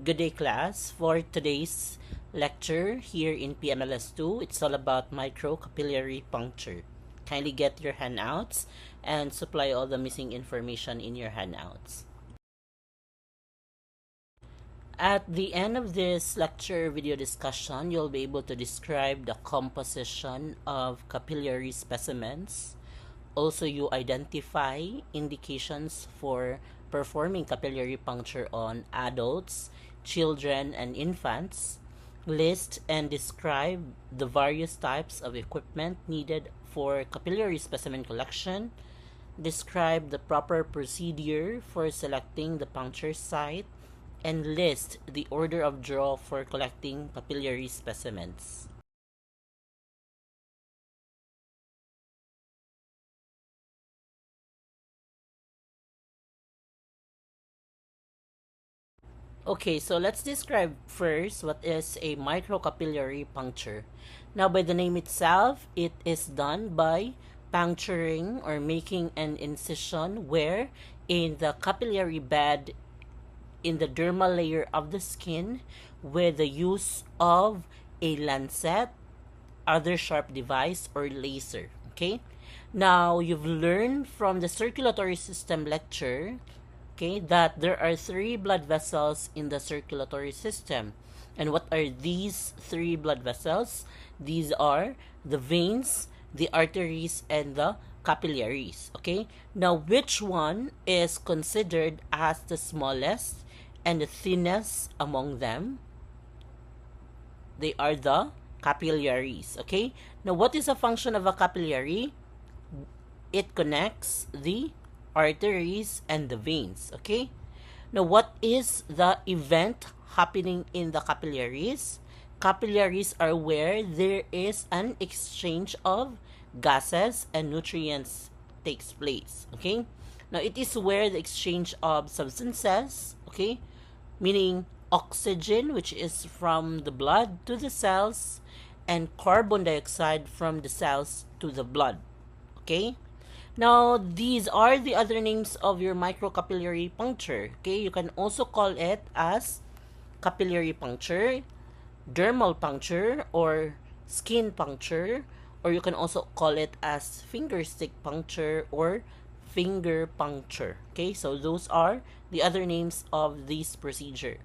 Good day, class. For today's lecture here in PMLS2, it's all about microcapillary puncture. Kindly get your handouts and supply all the missing information in your handouts. At the end of this lecture video discussion, you'll be able to describe the composition of capillary specimens. Also, you identify indications for performing capillary puncture on adults, children, and infants. List and describe the various types of equipment needed for capillary specimen collection. Describe the proper procedure for selecting the puncture site, and list the order of draw for collecting capillary specimens. Okay, so let's describe first what is a microcapillary puncture. Now, by the name itself, it is done by puncturing or making an incision where in the capillary bed in the dermal layer of the skin with the use of a lancet, other sharp device, or laser. Okay? Now, you've learned from the circulatory system lecture, okay, that there are 3 blood vessels in the circulatory system. And what are these 3 blood vessels? These are the veins, the arteries, and the capillaries. Okay? Now, which one is considered as the smallest and the thinnest among them? They are the capillaries. Okay? Now, what is the function of a capillary? It connects the arteries and the veins. Okay? Now, what is the event happening in the capillaries? Capillaries are where there is an exchange of gases and nutrients takes place. Okay? Now, it is where the exchange of substances, okay, meaning oxygen, which is from the blood to the cells, and carbon dioxide from the cells to the blood. Okay? Now, these are the other names of your microcapillary puncture. Okay? You can also call it as capillary puncture, dermal puncture, or skin puncture, or you can also call it as finger stick puncture or finger puncture. Okay? So, those are the other names of this procedure.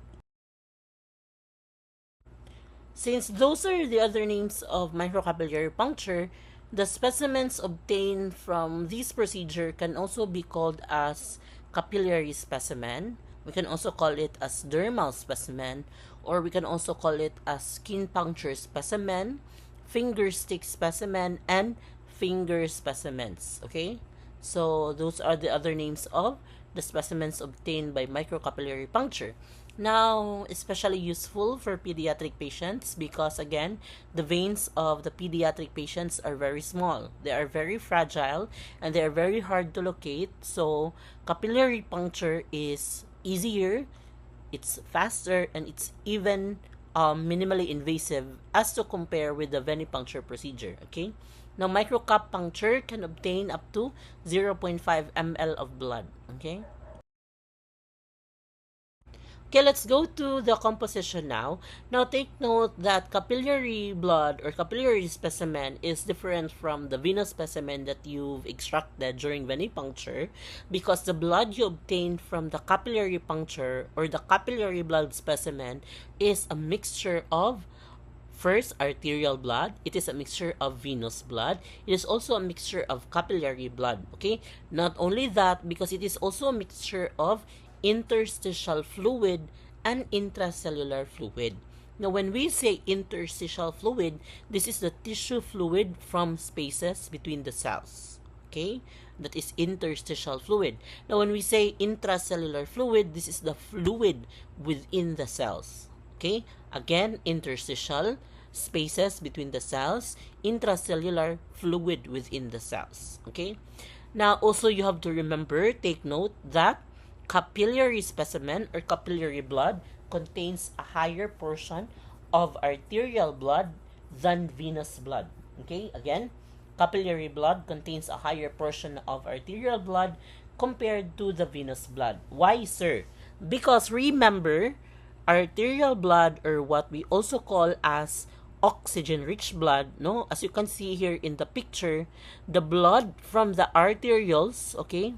Since those are the other names of microcapillary puncture, the specimens obtained from this procedure can also be called as capillary specimen. We can also call it as dermal specimen, or we can also call it as skin puncture specimen, finger stick specimen, and finger specimens. Okay? So, those are the other names of the specimens obtained by microcapillary puncture. Now, especially useful for pediatric patients because, again, the veins of the pediatric patients are very small. They are very fragile and they are very hard to locate. So, capillary puncture is easier, it's faster, and it's even minimally invasive as to compare with the venipuncture procedure. Okay? Now, microcap puncture can obtain up to 0.5 ml of blood. Okay? Okay, let's go to the composition now. Now, take note that capillary blood or capillary specimen is different from the venous specimen that you've extracted during venipuncture because the blood you obtain from the capillary puncture or the capillary blood specimen is a mixture of first, arterial blood. It is a mixture of venous blood. It is also a mixture of capillary blood. Okay? Not only that, because it is also a mixture of interstitial fluid and intracellular fluid. Now, when we say interstitial fluid, this is the tissue fluid from spaces between the cells. Okay? That is interstitial fluid. Now, when we say intracellular fluid, this is the fluid within the cells. Okay? Again, interstitial spaces between the cells, intracellular fluid within the cells. Okay? Now, also you have to remember, take note that capillary specimen or capillary blood contains a higher portion of arterial blood than venous blood. Okay? Again, capillary blood contains a higher portion of arterial blood compared to the venous blood. Why, sir? Because remember, arterial blood, or what we also call as oxygen-rich blood, no? As you can see here in the picture, the blood from the arterioles, okay,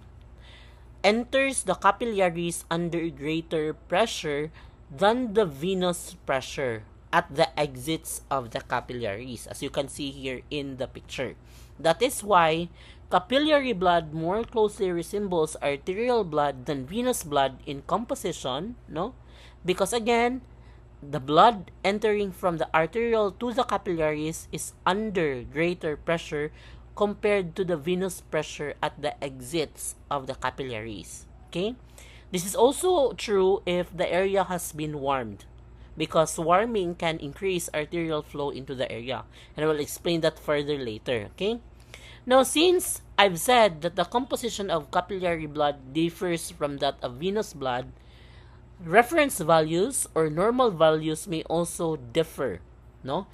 enters the capillaries under greater pressure than the venous pressure at the exits of the capillaries, as you can see here in the picture. That is why capillary blood more closely resembles arterial blood than venous blood in composition, no? Because again, the blood entering from the arteriole to the capillaries is under greater pressure compared to the venous pressure at the exits of the capillaries. Okay? This is also true if the area has been warmed, because warming can increase arterial flow into the area. And I will explain that further later. Okay? Now, since I've said that the composition of capillary blood differs from that of venous blood, reference values or normal values may also differ, no?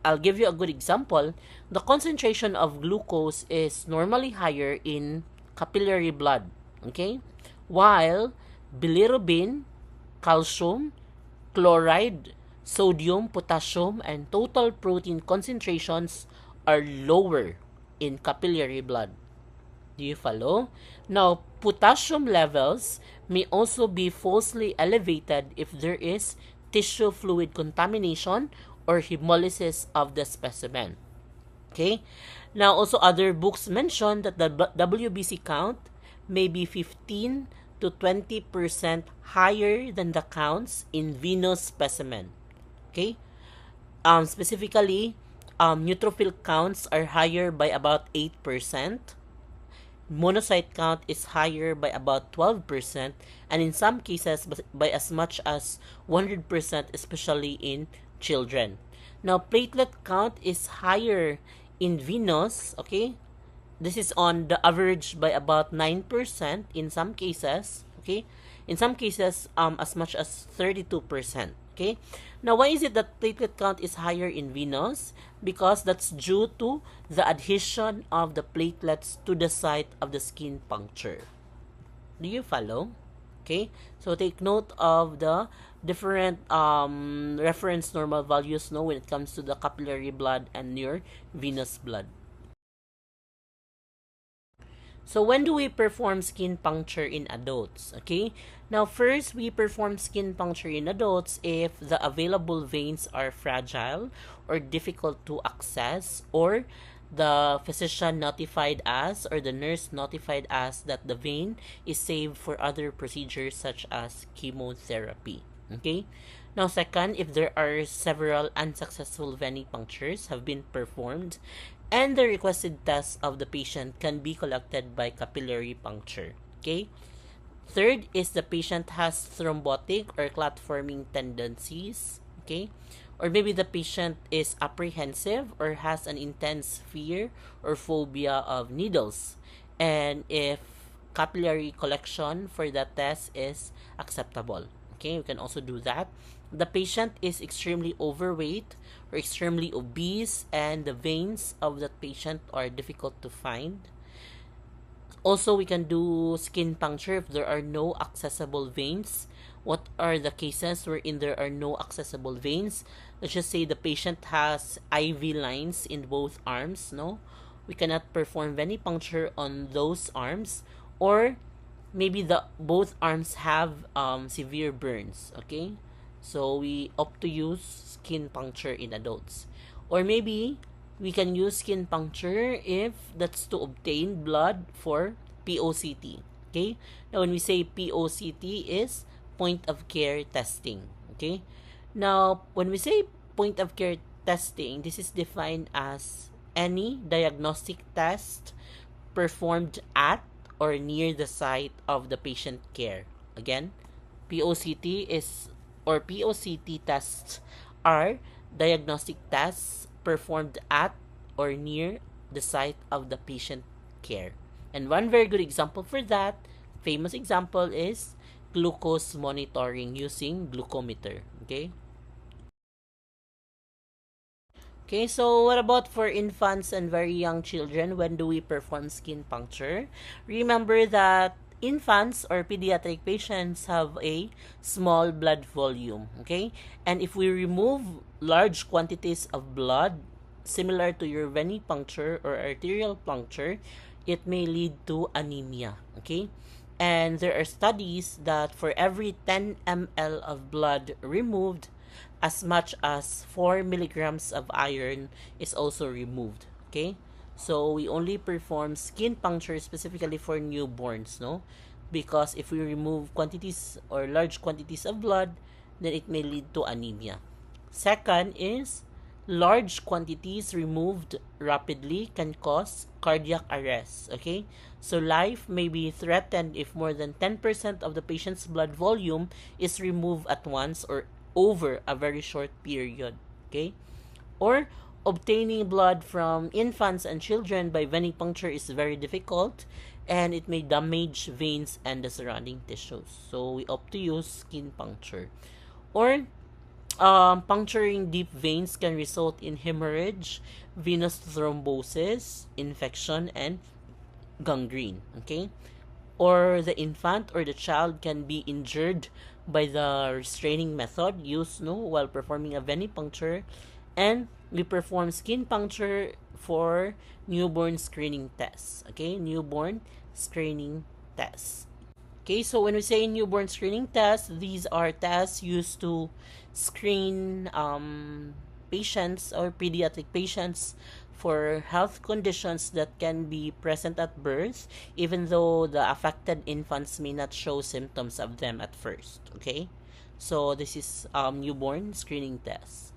I'll give you a good example. The concentration of glucose is normally higher in capillary blood, okay? While bilirubin, calcium, chloride, sodium, potassium, and total protein concentrations are lower in capillary blood. Do you follow? Now, potassium levels may also be falsely elevated if there is tissue fluid contamination or hemolysis of the specimen. Okay? Now, also other books mention that the WBC count may be 15 to 20% higher than the counts in venous specimen. Okay? Specifically, neutrophil counts are higher by about 8%. Monocyte count is higher by about 12%, and in some cases by as much as 100%, especially in children. Now, platelet count is higher in venous, okay? This is on the average by about 9% in some cases, okay? In some cases, as much as 32%. Okay? Now, why is it that platelet count is higher in venous? Because that's due to the adhesion of the platelets to the site of the skin puncture. Do you follow? Okay? So, take note of the different reference normal values, no, when it comes to the capillary blood and your venous blood. So, when do we perform skin puncture in adults? Okay? Now, first, we perform skin puncture in adults if the available veins are fragile or difficult to access, or the physician notified us or the nurse notified us that the vein is saved for other procedures such as chemotherapy. Okay? Now, second, if there are several unsuccessful venipunctures have been performed, and the requested test of the patient can be collected by capillary puncture. Okay? Third is the patient has thrombotic or clot-forming tendencies. Okay? Or maybe the patient is apprehensive or has an intense fear or phobia of needles. And if capillary collection for that test is acceptable. Okay, we can also do that. The patient is extremely overweight or extremely obese, and the veins of that patient are difficult to find. Also, we can do skin puncture if there are no accessible veins. What are the cases wherein there are no accessible veins? Let's just say the patient has IV lines in both arms, no? We cannot perform venipuncture on those arms, or maybe both arms have severe burns, okay? So we opt to use skin puncture in adults. Or maybe we can use skin puncture if that's to obtain blood for POCT, okay? Now, when we say POCT is point of care testing, okay? Now, when we say point of care testing, this is defined as any diagnostic test performed at or near the site of the patient care. Again, POCT tests are diagnostic tests performed at or near the site of the patient care. And one very good example for that, famous example, is glucose monitoring using glucometer. Okay? Okay, so what about for infants and very young children? When do we perform skin puncture? Remember that infants or pediatric patients have a small blood volume, okay? And if we remove large quantities of blood, similar to your venipuncture or arterial puncture, it may lead to anemia, okay? And there are studies that for every 10 ml of blood removed, as much as 4 milligrams of iron is also removed, okay? So we only perform skin puncture specifically for newborns, no? Because if we remove quantities or large quantities of blood, then it may lead to anemia. Second is large quantities removed rapidly can cause cardiac arrest, okay? So life may be threatened if more than 10% of the patient's blood volume is removed at once or over a very short period, okay? Or obtaining blood from infants and children by venipuncture is very difficult and it may damage veins and the surrounding tissues. So we opt to use skin puncture. Or puncturing deep veins can result in hemorrhage, venous thrombosis, infection, and gangrene. Okay? Or the infant or the child can be injured by the restraining method used while performing a venipuncture. And we perform skin puncture for newborn screening tests. Okay? Newborn screening tests. Okay, so when we say newborn screening tests, these are tests used to screen patients or pediatric patients for health conditions that can be present at birth, even though the affected infants may not show symptoms of them at first. Okay, so this is newborn screening test.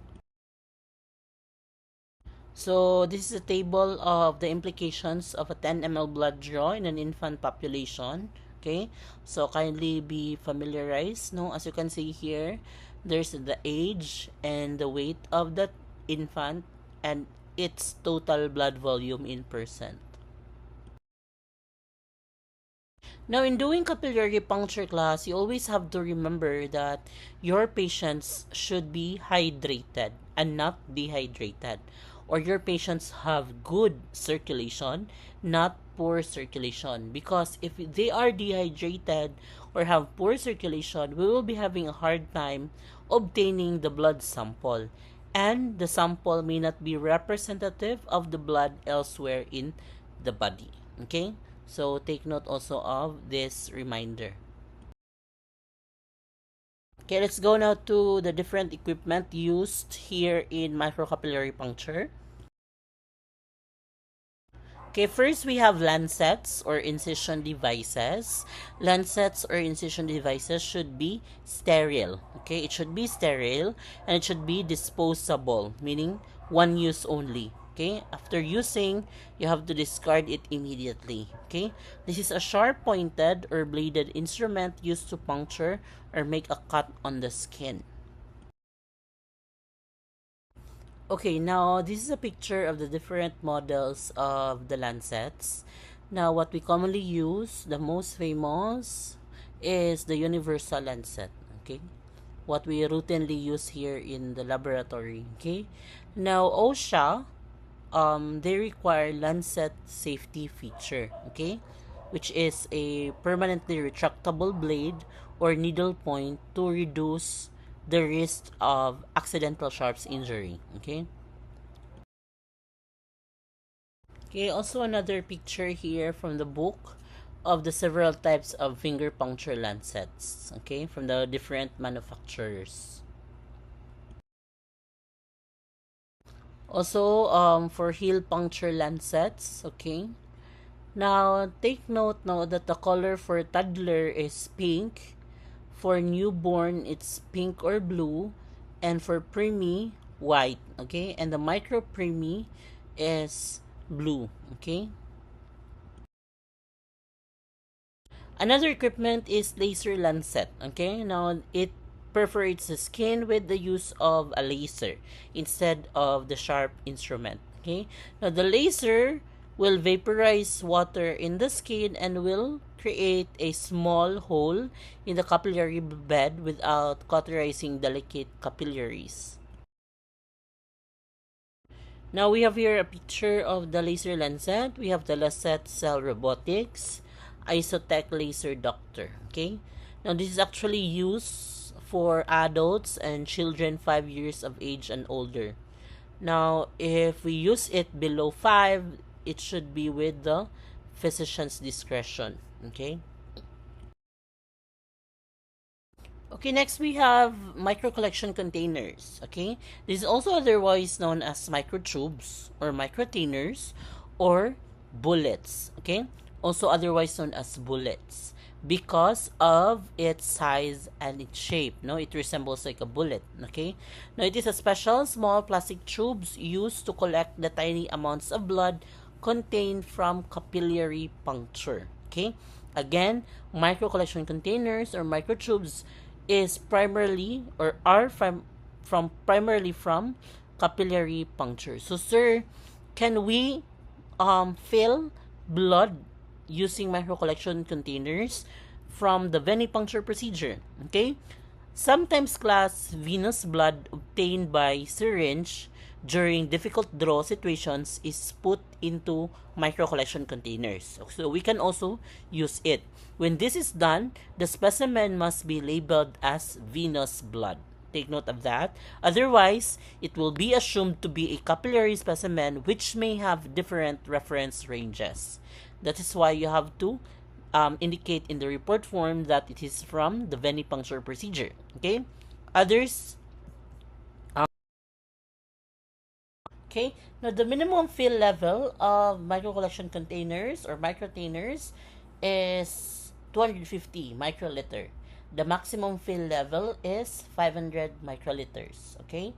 So this is a table of the implications of a 10 ml blood draw in an infant population. Okay, so kindly be familiarized. As you can see here, there's the age and the weight of that infant and its total blood volume in percent. Now, in doing capillary puncture class, you always have to remember that your patients should be hydrated and not dehydrated. Or your patients have good circulation, not poor circulation. Because if they are dehydrated or have poor circulation, we will be having a hard time obtaining the blood sample. And the sample may not be representative of the blood elsewhere in the body. Okay? So take note also of this reminder. Okay, let's go now to the different equipment used here in microcapillary puncture. Okay, first we have lancets or incision devices. Lancets or incision devices should be sterile. Okay, it should be sterile and it should be disposable, meaning one use only. Okay, after using, you have to discard it immediately. Okay, this is a sharp pointed or bladed instrument used to puncture or make a cut on the skin. Okay, now this is a picture of the different models of the lancets. Now, what we commonly use, the most famous, is the universal lancet. Okay, what we routinely use here in the laboratory. Okay, now OSHA, they require lancet safety feature. Okay, which is a permanently retractable blade or needle point to reduce the risk of accidental sharps injury. Okay. Okay, also another picture here from the book of the several types of finger puncture lancets, okay, from the different manufacturers. Also, for heel puncture lancets, okay. Now, take note now that the color for toddler is pink. For newborn, it's pink or blue. And for preemie, white, okay. And the micro preemie is blue, okay. Another equipment is laser lancet, okay. Now, it perforates the skin with the use of a laser instead of the sharp instrument, okay. Now, the laser will vaporize water in the skin and will create a small hole in the capillary bed without cauterizing delicate capillaries. Now we have here a picture of the laser lancet. We have the Lancet Cell Robotics, Isotech laser ductor. Okay, now this is actually used for adults and children 5 years of age and older. Now, if we use it below 5, it should be with the physician's discretion. Okay. Okay, next we have micro collection containers. Okay, this is also otherwise known as microtubes or microtainers or bullets. Okay, also otherwise known as bullets because of its size and its shape. No, it resembles like a bullet. Okay, now it is a special small plastic tubes used to collect the tiny amounts of blood contained from capillary puncture. Okay, again, micro collection containers or microtubes is primarily or are primarily from capillary puncture. So, sir, can we fill blood using microcollection containers from the venipuncture procedure? Okay, sometimes class venous blood obtained by syringe during difficult draw situations is put into microcollection containers. So we can also use it. When this is done, the specimen must be labeled as venous blood. Take note of that. Otherwise, it will be assumed to be a capillary specimen which may have different reference ranges. That is why you have to indicate in the report form that it is from the venipuncture procedure. Okay? Others. Okay, now the minimum fill level of microcollection containers or microtainers is 250 microliter. The maximum fill level is 500 microliters. Okay,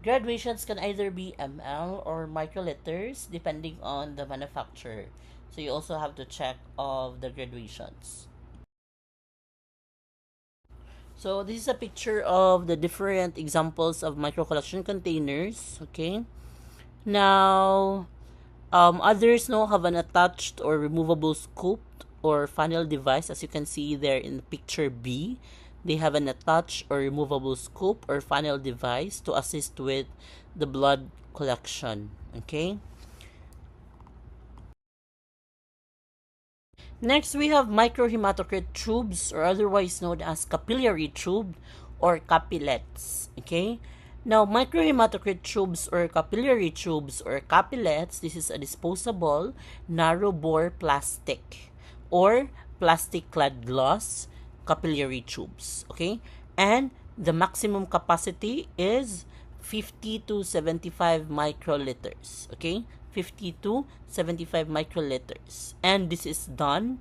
graduations can either be ml or microliters depending on the manufacturer. So you also have to check of the graduations. So this is a picture of the different examples of microcollection containers. Okay. Now, others now have an attached or removable scoop or funnel device. As you can see there in picture B, they have an attached or removable scoop or funnel device to assist with the blood collection. Okay. Next, we have microhematocrit tubes or otherwise known as capillary tube or capillets. Okay. Now, microhematocrit tubes or capillary tubes or capillets, this is a disposable narrow bore plastic or plastic clad glass capillary tubes. Okay, and the maximum capacity is 50 to 75 microliters. Okay, 50 to 75 microliters, and this is done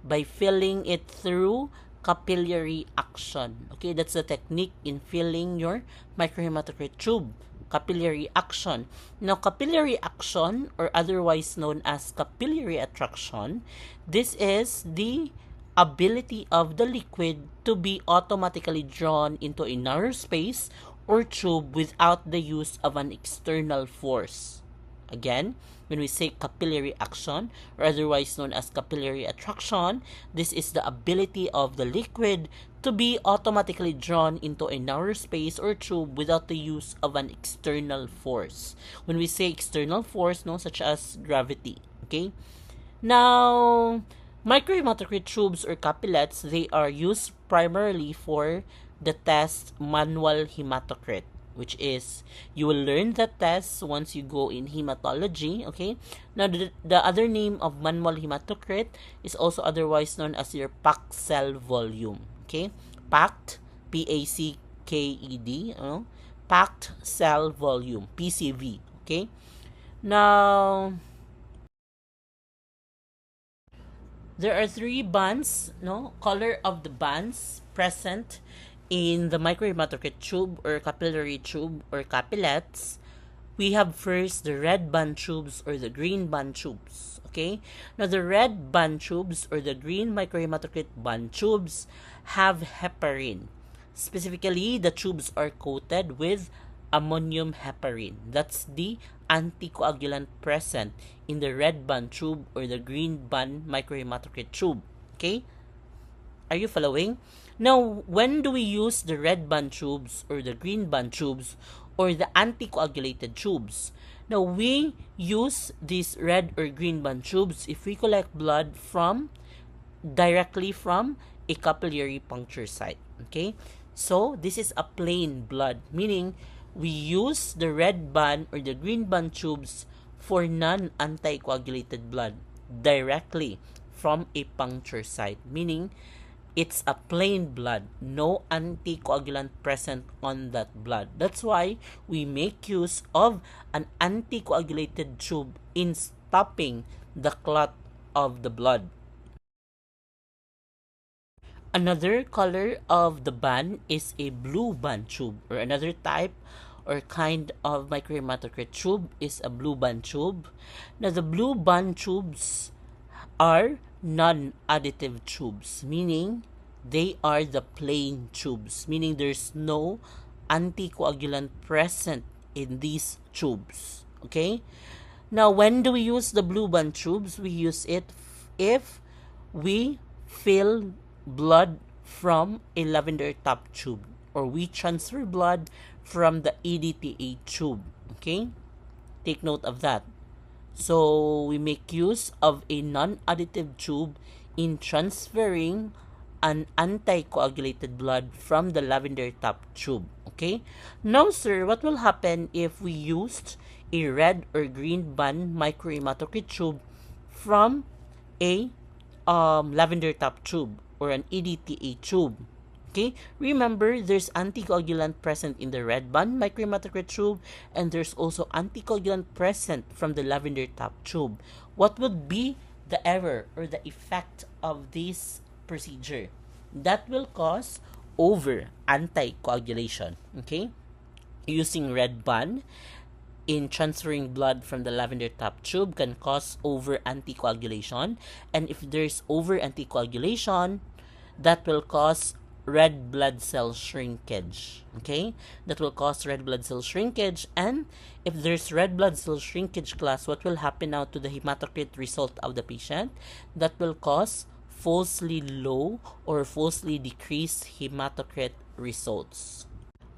by filling it through capillary action. Okay, that's the technique in filling your microhematocrit tube. Capillary action. Now, capillary action, or otherwise known as capillary attraction, this is the ability of the liquid to be automatically drawn into a narrow space or tube without the use of an external force. Again, when we say capillary action, or otherwise known as capillary attraction, this is the ability of the liquid to be automatically drawn into a narrow space or tube without the use of an external force. When we say external force, no, such as gravity. Okay? Now, microhematocrit tubes or capillets, they are used primarily for the test manual hematocrit, which is you will learn the test once you go in hematology. Okay, now the other name of manual hematocrit is also otherwise known as your packed cell volume. Okay, packed, PACKED, packed cell volume, PCV. Okay, now there are 3 bands, color of the bands present in the microhematocrit tube or capillary tube or capillets. We have first the red band tubes or the green band tubes. Okay, now the red band tubes or the green microhematocrit band tubes have heparin. Specifically, the tubes are coated with ammonium heparin. That's the anticoagulant present in the red band tube or the green band microhematocrit tube. Okay, are you following? Now, when do we use the red band tubes or the green band tubes or the anticoagulated tubes? Now, we use these red or green band tubes if we collect blood from directly from a capillary puncture site. Okay, so this is a plain blood, meaning we use the red band or the green band tubes for non-anticoagulated blood directly from a puncture site, meaning it's a plain blood, no anticoagulant present on that blood. That's why we make use of an anticoagulated tube in stopping the clot of the blood. Another color of the band is a blue band tube, or another type or kind of microhematocrit tube is a blue band tube. Now, the blue band tubes are non-additive tubes, meaning they are the plain tubes, meaning there's no anticoagulant present in these tubes. Okay? Now, when do we use the blue band tubes? We use it if we fill blood from a lavender top tube, or we transfer blood from the EDTA tube. Okay? Take note of that. So, we make use of a non-additive tube in transferring an anticoagulated blood from the lavender top tube. Okay? Now, sir, what will happen if we used a red or green band microhematocrit tube from a lavender top tube or an EDTA tube? Okay, remember there's anticoagulant present in the red band microhematocrit tube, and there's also anticoagulant present from the lavender top tube. What would be the error or the effect of this procedure? That will cause over anticoagulation. Okay, using red band in transferring blood from the lavender top tube can cause over anticoagulation, and if there's over anticoagulation, that will cause red blood cell shrinkage. Okay, that will cause red blood cell shrinkage, and if there's red blood cell shrinkage, class, what will happen now to the hematocrit result of the patient? That will cause falsely low or falsely decreased hematocrit results.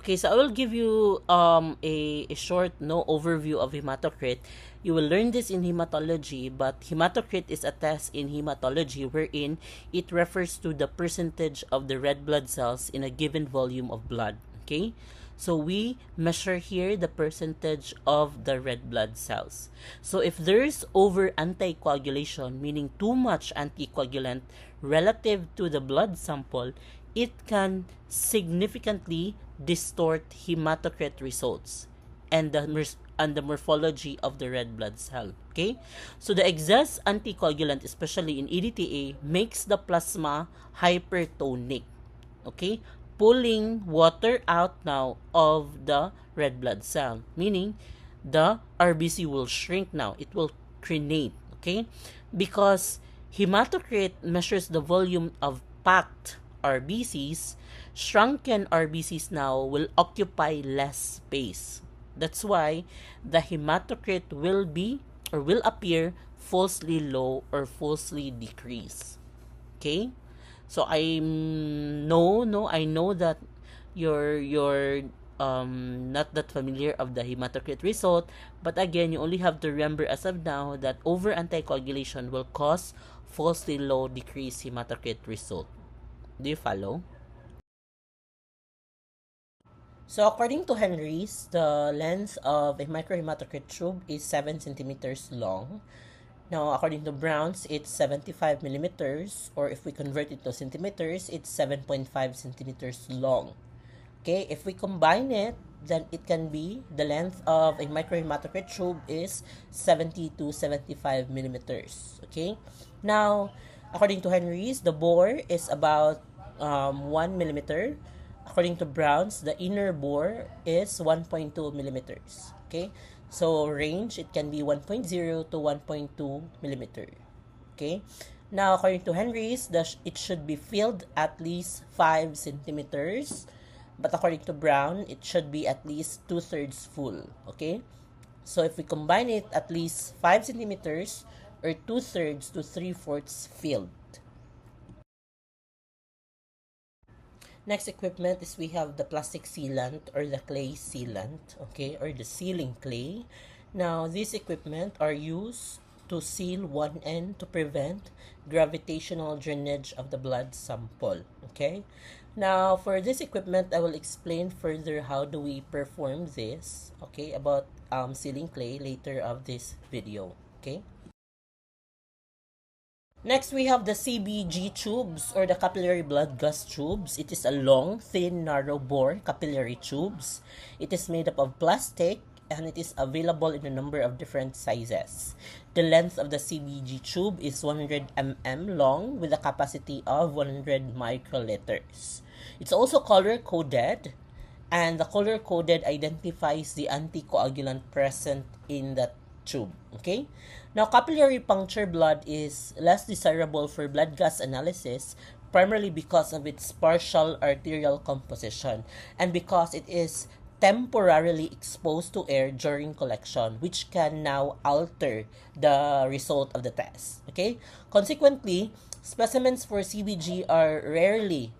Okay, so I will give you a short overview of hematocrit. You will learn this in hematology, but hematocrit is a test in hematology wherein it refers to the percentage of the red blood cells in a given volume of blood. Okay, so we measure here the percentage of the red blood cells. So if there's over anticoagulation, meaning too much anticoagulant relative to the blood sample, it can significantly distort hematocrit results and the morphology of the red blood cell. Okay, so the excess anticoagulant, especially in EDTA, makes the plasma hypertonic. Okay, pulling water out now of the red blood cell, meaning the RBC will shrink now. It will crenate. Okay, because hematocrit measures the volume of packed RBCs, shrunken RBCs now will occupy less space. That's why the hematocrit will be or will appear falsely low or falsely decreased. Okay? So I know that you're not that familiar of the hematocrit result, but again, you only have to remember as of now that over anticoagulation will cause falsely low decreased hematocrit result. Do you follow? So according to Henry's, the length of a microhematocrit tube is 7 centimeters long. Now, according to Brown's, it's 75 millimeters, or if we convert it to centimeters, it's 7.5 centimeters long. Okay, if we combine it, then it can be the length of a microhematocrit tube is 70 to 75 millimeters. Okay, now according to Henry's, the bore is about 1 millimeter. According to Brown's, the inner bore is 1.2 millimeters. Okay, so range, it can be 1.0 to 1.2 millimeter. Okay, now according to Henry's, it should be filled at least 5 centimeters. But according to Brown, it should be at least 2/3 full. Okay, so if we combine it, at least 5 centimeters or 2/3 to 3/4 filled. Next equipment is we have the plastic sealant or the clay sealant, okay, or the sealing clay. Now, these equipment are used to seal one end to prevent gravitational drainage of the blood sample. Okay, now for this equipment, I will explain further how do we perform this, okay, about sealing clay later of this video. Okay, next, we have the CBG tubes or the capillary blood gas tubes. It is a long, thin, narrow bore capillary tubes. It is made up of plastic and it is available in a number of different sizes. The length of the CBG tube is 100 mm long with a capacity of 100 microliters. It's also color-coded, and the color-coded identifies the anticoagulant present in that tube. Okay? Now, capillary puncture blood is less desirable for blood gas analysis, primarily because of its partial arterial composition and because it is temporarily exposed to air during collection, which can now alter the result of the test. Okay? Consequently, specimens for CBG are rarely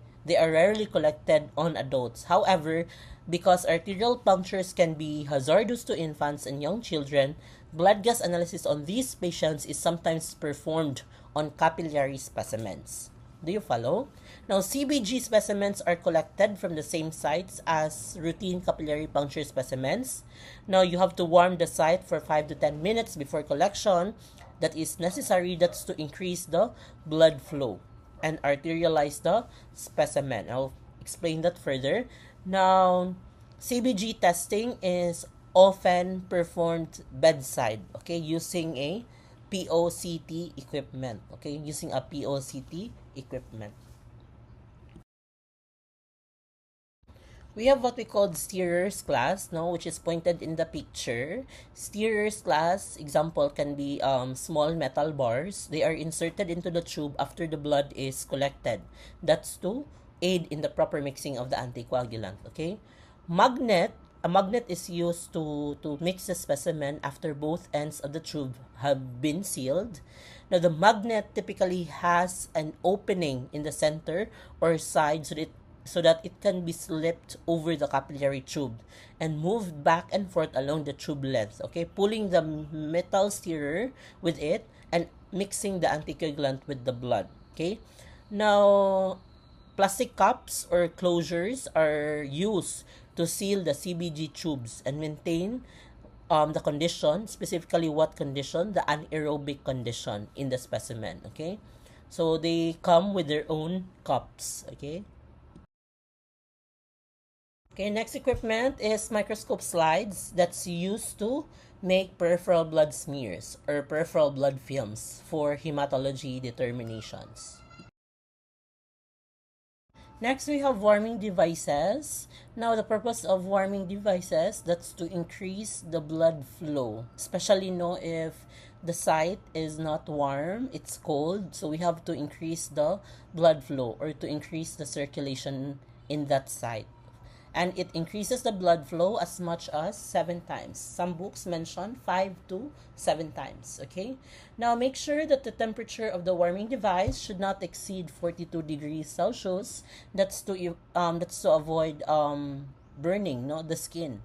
collected on adults. However, because arterial punctures can be hazardous to infants and young children, blood gas analysis on these patients is sometimes performed on capillary specimens. Do you follow? Now, CBG specimens are collected from the same sites as routine capillary puncture specimens. Now, you have to warm the site for 5 to 10 minutes before collection. That is necessary. That's to increase the blood flow and arterialize the specimen. I'll explain that further. Now, CBG testing is often performed bedside, okay, using a POCT equipment, okay, using a POCT equipment. We have what we call steerer's glass, no, which is pointed in the picture. Steerer's glass example can be small metal bars. They are inserted into the tube after the blood is collected. That's to aid in the proper mixing of the anticoagulant. Okay, a magnet is used to mix the specimen after both ends of the tube have been sealed. Now, the magnet typically has an opening in the center or side so that it can be slipped over the capillary tube and moved back and forth along the tube length, okay, pulling the metal stirrer with it and mixing the anticoagulant with the blood. Okay, now plastic cups or closures are used to seal the CBG tubes and maintain the condition, specifically what condition? The anaerobic condition in the specimen. Okay, so they come with their own cups. Okay. Okay, next equipment is microscope slides that's used to make peripheral blood smears or peripheral blood films for hematology determinations. Next, we have warming devices. Now, the purpose of warming devices, that's to increase the blood flow, especially if the site is not warm, it's cold, so we have to increase the blood flow or to increase the circulation in that site. And it increases the blood flow as much as 7 times. Some books mention 5 to 7 times. Okay. Now make sure that the temperature of the warming device should not exceed 42 degrees Celsius. That's to avoid burning the skin.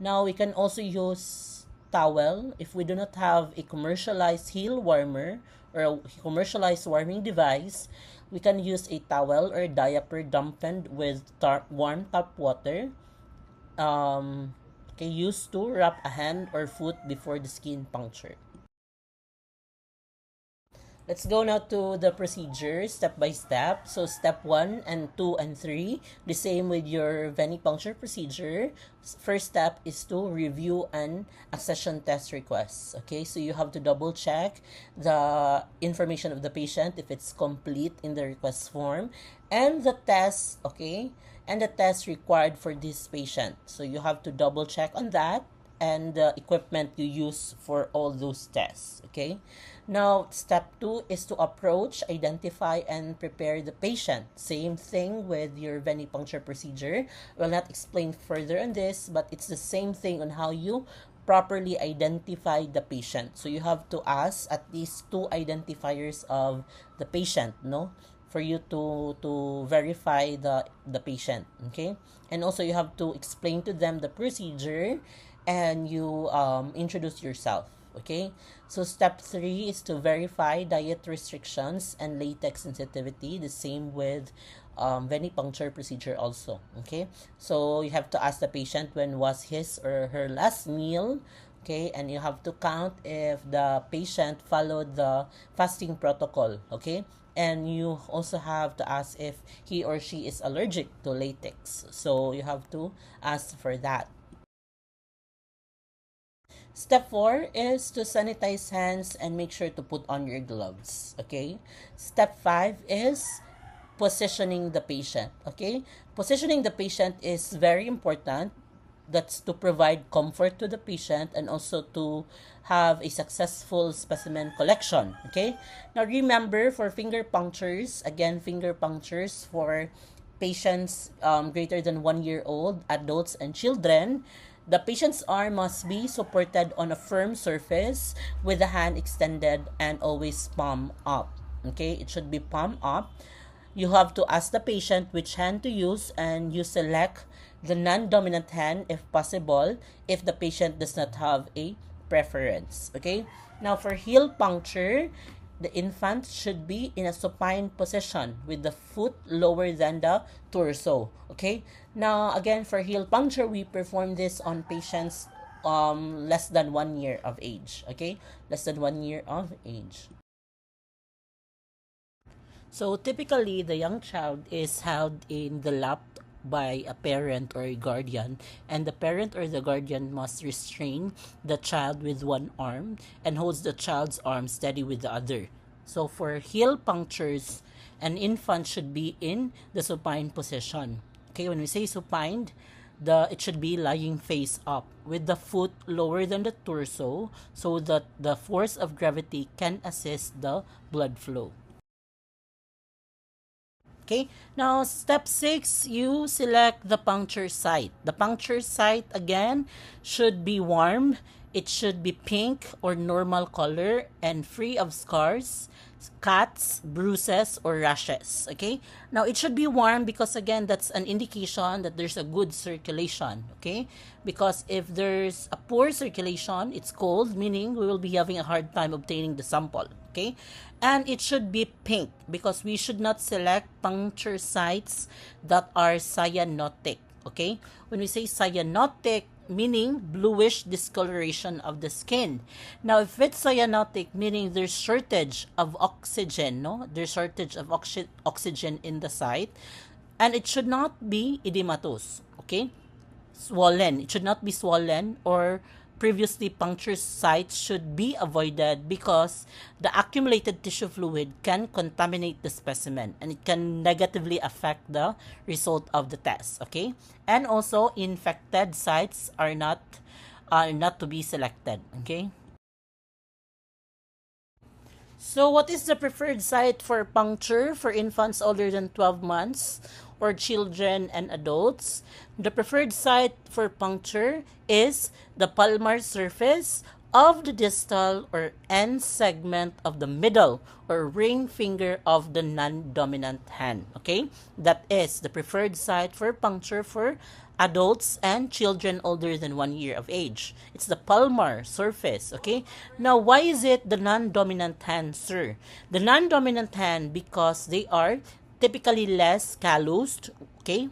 Now we can also use towel if we do not have a commercialized heel warmer or a commercialized warming device. We can use a towel or diaper dampened with warm tap water. Used to wrap a hand or foot before the skin puncture. Let's go now to the procedure step by step. So step 1 and 2 and 3, the same with your venipuncture procedure. First step is to review an accession test request. Okay, so you have to double check the information of the patient if it's complete in the request form and the test, okay, and the test required for this patient. So you have to double check on that and the equipment you use for all those tests. Okay, now step 2 is to approach, identify, and prepare the patient. Same thing with your venipuncture procedure. We'll not explain further on this, but it's the same thing on how you properly identify the patient. So you have to ask at least 2 identifiers of the patient, for you to verify the patient. Okay, and also you have to explain to them the procedure and you introduce yourself. Okay, so step 3 is to verify diet restrictions and latex sensitivity. The same with venipuncture procedure also. Okay, so you have to ask the patient when was his or her last meal. Okay, and you have to count if the patient followed the fasting protocol. Okay, and you also have to ask if he or she is allergic to latex. So you have to ask for that. Step 4 is to sanitize hands and make sure to put on your gloves. Okay. Step 5 is positioning the patient. Okay. Positioning the patient is very important. That's to provide comfort to the patient and also to have a successful specimen collection. Okay. Now remember, for finger punctures, again, finger punctures for patients greater than 1 year old, adults, and children, the patient's arm must be supported on a firm surface with the hand extended and always palm up. Okay, it should be palm up. You have to ask the patient which hand to use, and you select the non-dominant hand if possible if the patient does not have a preference. Okay, now for heel puncture, the infant should be in a supine position with the foot lower than the torso. Okay, now again, for heel puncture, we perform this on patients less than 1 year of age. Okay, less than 1 year of age. So typically, the young child is held in the lap by a parent or a guardian, and the parent or the guardian must restrain the child with one arm and holds the child's arm steady with the other. So for heel punctures, an infant should be in the supine position. Okay, when we say supine, it should be lying face up with the foot lower than the torso so that the force of gravity can assist the blood flow. Okay, now step 6, you select the puncture site. The puncture site again should be warm. It should be pink or normal color and free of scars, cuts, bruises, or rashes. Okay, now it should be warm because again, that's an indication that there's a good circulation. Okay, because if there's a poor circulation, it's cold, meaning we will be having a hard time obtaining the sample. Okay, and it should be pink because we should not select puncture sites that are cyanotic. Okay, when we say cyanotic, meaning bluish discoloration of the skin. Now, if it's cyanotic, meaning there's shortage of oxygen, no? There's shortage of oxygen in the site, and it should not be edematous, okay? Swollen. It should not be swollen, or previously punctured sites should be avoided because the accumulated tissue fluid can contaminate the specimen and it can negatively affect the result of the test. Okay, and also infected sites are not to be selected. Okay. So, what is the preferred site for puncture for infants older than 12 months or children and adults? The preferred site for puncture is the palmar surface of the distal or end segment of the middle or ring finger of the non-dominant hand. Okay? That is the preferred site for puncture for adults and children older than 1 year of age. It's the palmar surface. Okay? Now, why is it the non-dominant hand, sir? The non-dominant hand because they are typically less calloused. Okay?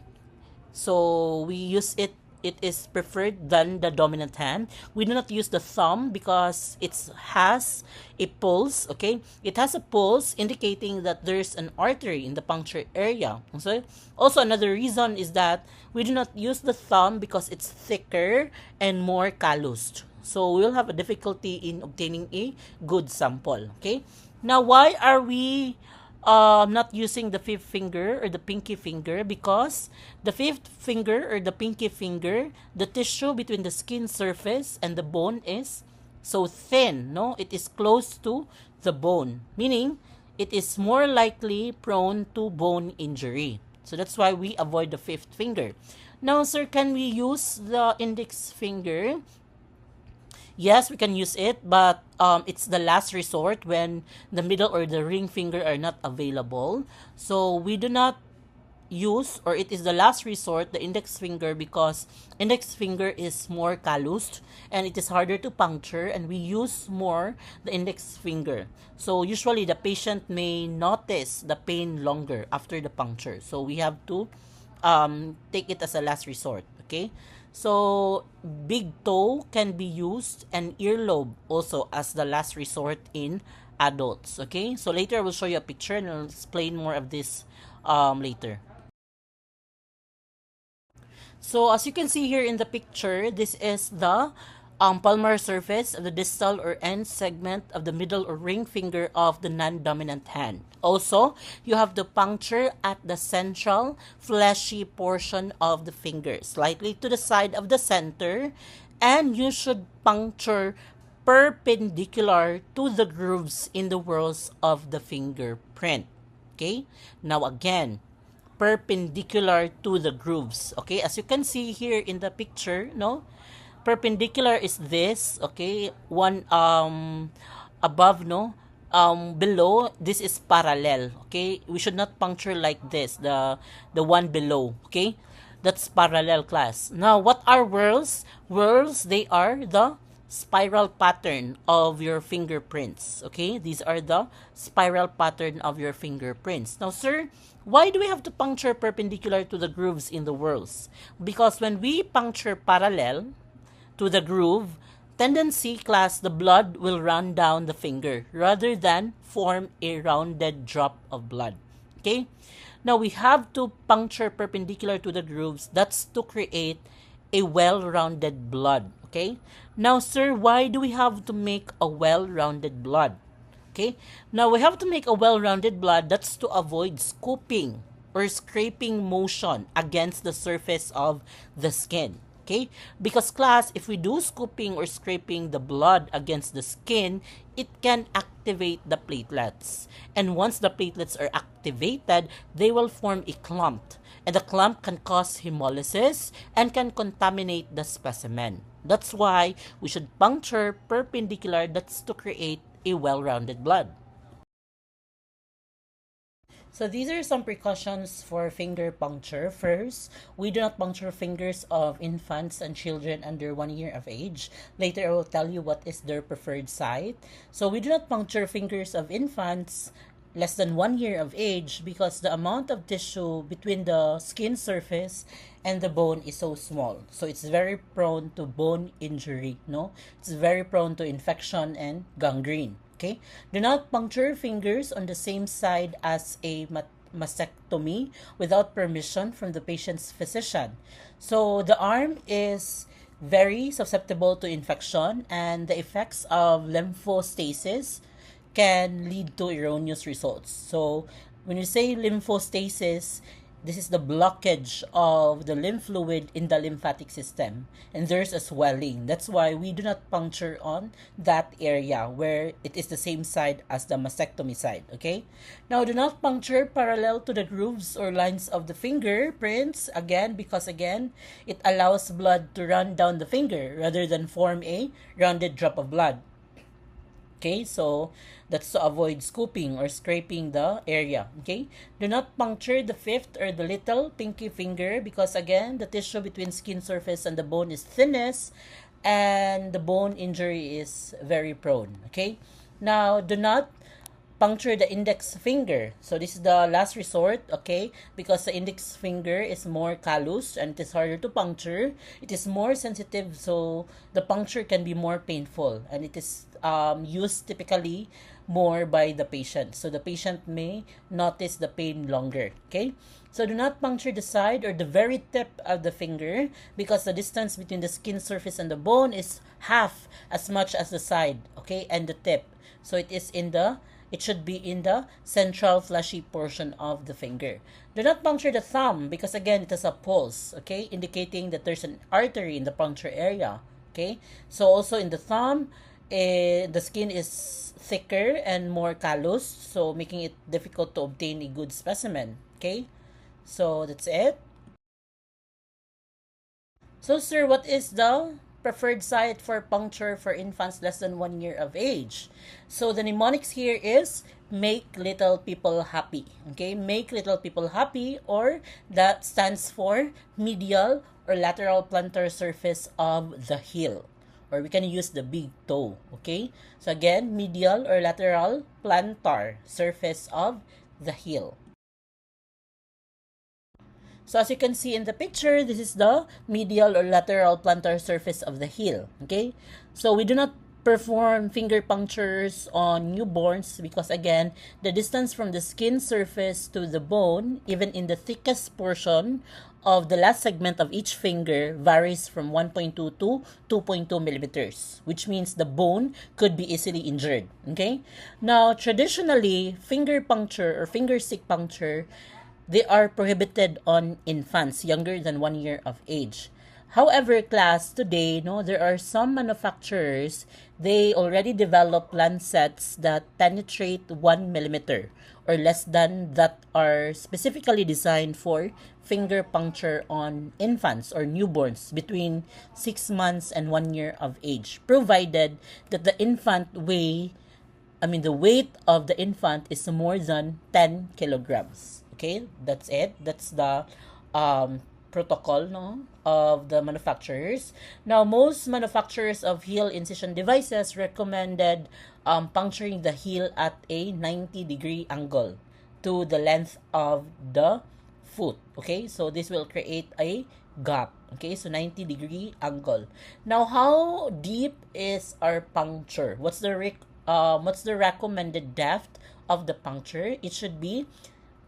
So we use it is preferred than the dominant hand. We do not use the thumb because it has a pulse, okay? It has a pulse indicating that there's an artery in the puncture area. So also another reason is that we do not use the thumb because it's thicker and more calloused. So we'll have a difficulty in obtaining a good sample, okay? Now, why are we not using the fifth finger or the pinky finger? Because the fifth finger or the pinky finger, the tissue between the skin surface and the bone is so thin, no? It is close to the bone, meaning it is more likely prone to bone injury. So that's why we avoid the fifth finger. Now, sir, can we use the index finger? Yes, we can use it, but it's the last resort when the middle or the ring finger are not available. So we do not use, or it is the last resort, the index finger, because index finger is more calloused and it is harder to puncture, and we use more the index finger. So usually the patient may notice the pain longer after the puncture. So we have to take it as a last resort. Okay. So big toe can be used, and earlobe also as the last resort in adults. Okay. So later I will show you a picture and I'll explain more of this later. So as you can see here in the picture, this is the palmar surface of the distal or end segment of the middle or ring finger of the non-dominant hand. Also, you have the puncture at the central fleshy portion of the finger, slightly to the side of the center, and you should puncture perpendicular to the grooves in the whorls of the fingerprint. Okay? Now again, perpendicular to the grooves. Okay, as you can see here in the picture, no, perpendicular is this. Okay, one above, no, below, this is parallel. Okay, we should not puncture like this, the one below. Okay, that's parallel, class. Now what are whorls? Whorls, they are the spiral pattern of your fingerprints. Okay, these are the spiral pattern of your fingerprints. Now sir, why do we have to puncture perpendicular to the grooves in the whorls? Because when we puncture parallel to the groove, tendency, class, the blood will run down the finger rather than form a rounded drop of blood. Okay, now we have to puncture perpendicular to the grooves. That's to create a well-rounded blood. Okay, now sir, why do we have to make a well-rounded blood? Okay, now we have to make a well-rounded blood. That's to avoid scooping or scraping motion against the surface of the skin. Okay, because class, if we do scooping or scraping the blood against the skin, it can activate the platelets, and once the platelets are activated, they will form a clump, and the clump can cause hemolysis and can contaminate the specimen. That's why we should puncture perpendicular. That's to create a well-rounded blood. So these are some precautions for finger puncture. First, we do not puncture fingers of infants and children under 1 year of age. Later, I will tell you what is their preferred site. So we do not puncture fingers of infants less than 1 year of age because the amount of tissue between the skin surface and the bone is so small. So it's very prone to bone injury, no? It's very prone to infection and gangrene. Okay? Do not puncture fingers on the same side as a mastectomy without permission from the patient's physician. So the arm is very susceptible to infection, and the effects of lymphostasis can lead to erroneous results. So when you say lymphostasis, this is the blockage of the lymph fluid in the lymphatic system, and there's a swelling. That's why we do not puncture on that area where it is the same side as the mastectomy side. Okay, now do not puncture parallel to the grooves or lines of the fingerprints, again, because again it allows blood to run down the finger rather than form a rounded drop of blood. Okay, so that's to avoid scooping or scraping the area. Okay, do not puncture the fifth or the little pinky finger because again, the tissue between skin surface and the bone is thinnest and the bone injury is very prone. Okay, now do not puncture the index finger. So this is the last resort, okay? Because the index finger is more callous and it is harder to puncture. It is more sensitive, so the puncture can be more painful, and it is used typically more by the patient. So the patient may notice the pain longer, okay? So do not puncture the side or the very tip of the finger because the distance between the skin surface and the bone is half as much as the side, okay, and the tip. So it should be in the central fleshy portion of the finger. Do not puncture the thumb because again it has a pulse, okay, indicating that there's an artery in the puncture area, okay. So also in the thumb, the skin is thicker and more callous, so making it difficult to obtain a good specimen, okay. So that's it. So sir, what is the preferred site for puncture for infants less than 1 year of age. So the mnemonics here is make little people happy. Okay, make little people happy, or that stands for medial or lateral plantar surface of the heel. Or we can use the big toe. Okay, so again, medial or lateral plantar surface of the heel. So as you can see in the picture, this is the medial or lateral plantar surface of the heel. Okay, so we do not perform finger punctures on newborns because again, the distance from the skin surface to the bone, even in the thickest portion of the last segment of each finger, varies from 1.2 to 2.2 millimeters, which means the bone could be easily injured. Okay, now traditionally, finger puncture or finger stick puncture, they are prohibited on infants younger than 1 year of age. However, class, today, no, there are some manufacturers, they already develop lancets that penetrate 1 millimeter or less than, that are specifically designed for finger puncture on infants or newborns between 6 months and 1 year of age, provided that the the weight of the infant is more than 10 kilograms. Okay, that's it. That's the protocol, no, of the manufacturers. Now, most manufacturers of heel incision devices recommended puncturing the heel at a 90-degree angle to the length of the foot. Okay, so this will create a gap. Okay, so 90-degree angle. Now, how deep is our puncture? What's the recommended depth of the puncture? It should be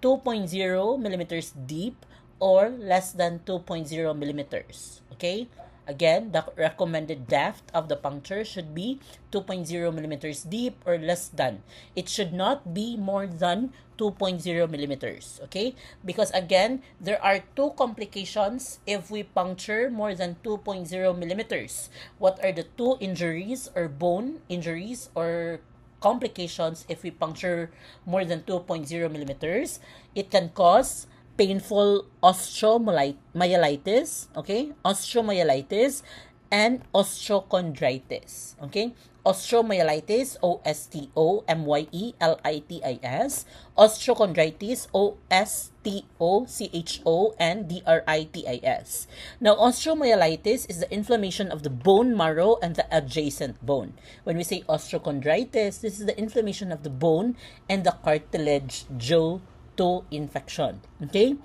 2.0 millimeters deep or less than 2.0 millimeters. Okay? Again, the recommended depth of the puncture should be 2.0 millimeters deep or less than. It should not be more than 2.0 millimeters. Okay? Because again, there are two complications if we puncture more than 2.0 millimeters. What are the two injuries or bone injuries or complications if we puncture more than 2.0 millimeters? It can cause painful osteomyelitis, okay? Osteomyelitis and osteochondritis, okay? Osteomyelitis, OSTOMYELITIS. Osteochondritis, OSTOCHONDRITIS. Now, osteomyelitis is the inflammation of the bone marrow and the adjacent bone. When we say osteochondritis, this is the inflammation of the bone and the cartilage due to infection. Okay?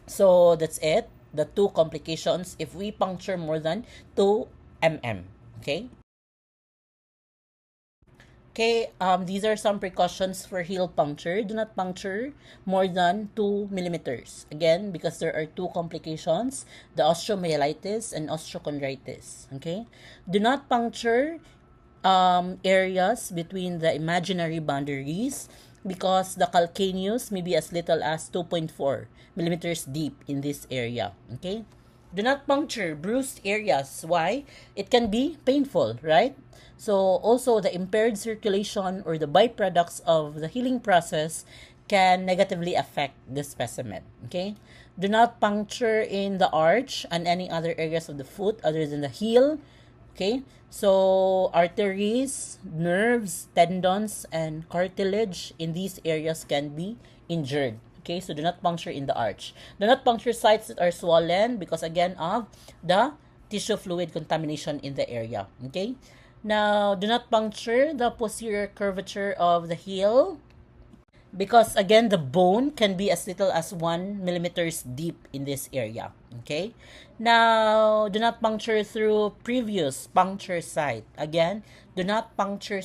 So, that's it. The two complications if we puncture more than 2 mm. Okay? Okay, these are some precautions for heel puncture. Do not puncture more than 2 millimeters. Again, because there are two complications, the osteomyelitis and osteochondritis. Okay? Do not puncture areas between the imaginary boundaries because the calcaneus may be as little as 2.4 millimeters deep in this area. Okay? Do not puncture bruised areas. Why? It can be painful, right? So also the impaired circulation or the byproducts of the healing process can negatively affect the specimen. Okay? Do not puncture in the arch and any other areas of the foot other than the heel. Okay? So arteries, nerves, tendons, and cartilage in these areas can be injured. Okay, so do not puncture in the arch. Do not puncture sites that are swollen because again of the tissue fluid contamination in the area. Okay, now do not puncture the posterior curvature of the heel because again the bone can be as little as 1 millimeters deep in this area. Okay, now do not puncture through previous puncture site. Again, do not puncture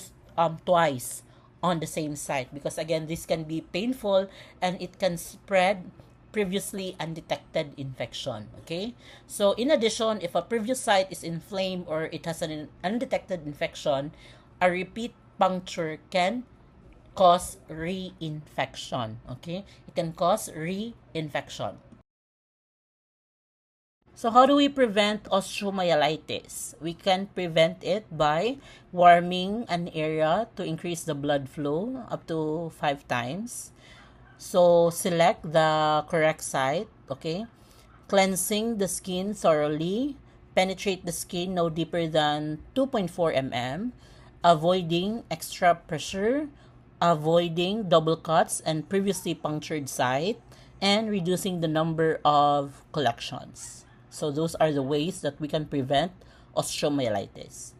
twice on the same site because again this can be painful and it can spread previously undetected infection. Okay, so in addition, if a previous site is inflamed or it has an undetected infection, a repeat puncture can cause reinfection. Okay, it can cause reinfection. So how do we prevent osteomyelitis? We can prevent it by warming an area to increase the blood flow up to 5 times. So select the correct site, okay? Cleansing the skin thoroughly penetrate the skin no deeper than 2.4 mm, avoiding extra pressure, avoiding double cuts and previously punctured site, and reducing the number of collections. So those are the ways that we can prevent osteomyelitis.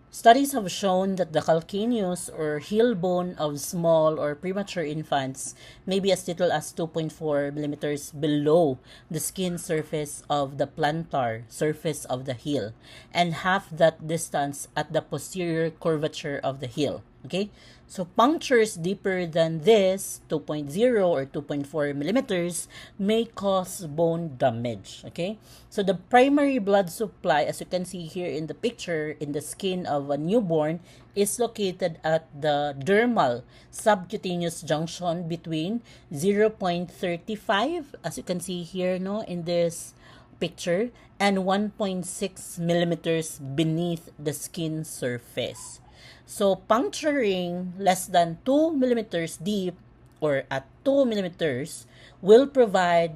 Studies have shown that the calcaneus or heel bone of small or premature infants may be as little as 2.4 millimeters below the skin surface of the plantar surface of the heel and half that distance at the posterior curvature of the heel. Okay? So punctures deeper than this, 2.0 or 2.4 millimeters, may cause bone damage. Okay? So the primary blood supply, as you can see here in the picture, in the skin of a newborn, is located at the dermal subcutaneous junction between 0.35, as you can see here, no, in this picture, and 1.6 millimeters beneath the skin surface. So puncturing less than 2 millimeters deep or at 2 millimeters will provide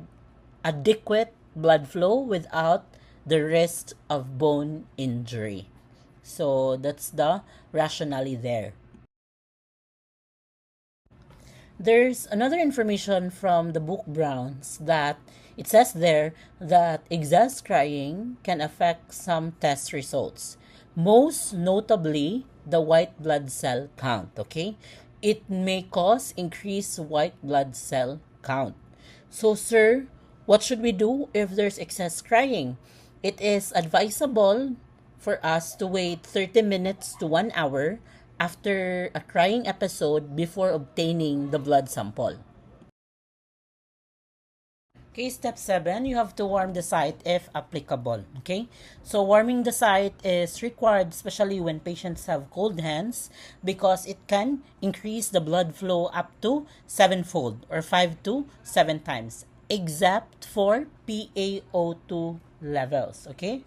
adequate blood flow without the risk of bone injury. So that's the rationale there. There's another information from the book Browns that it says there that excess crying can affect some test results, most notably the white blood cell count. Okay, it may cause increased white blood cell count. So, sir, what should we do if there's excess crying? It is advisable for us to wait 30 minutes to 1 hour after a crying episode before obtaining the blood sample. Okay, step 7, you have to warm the site if applicable. Okay, so warming the site is required, especially when patients have cold hands, because it can increase the blood flow up to 7-fold or 5 to 7 times, except for PaO2 levels. Okay,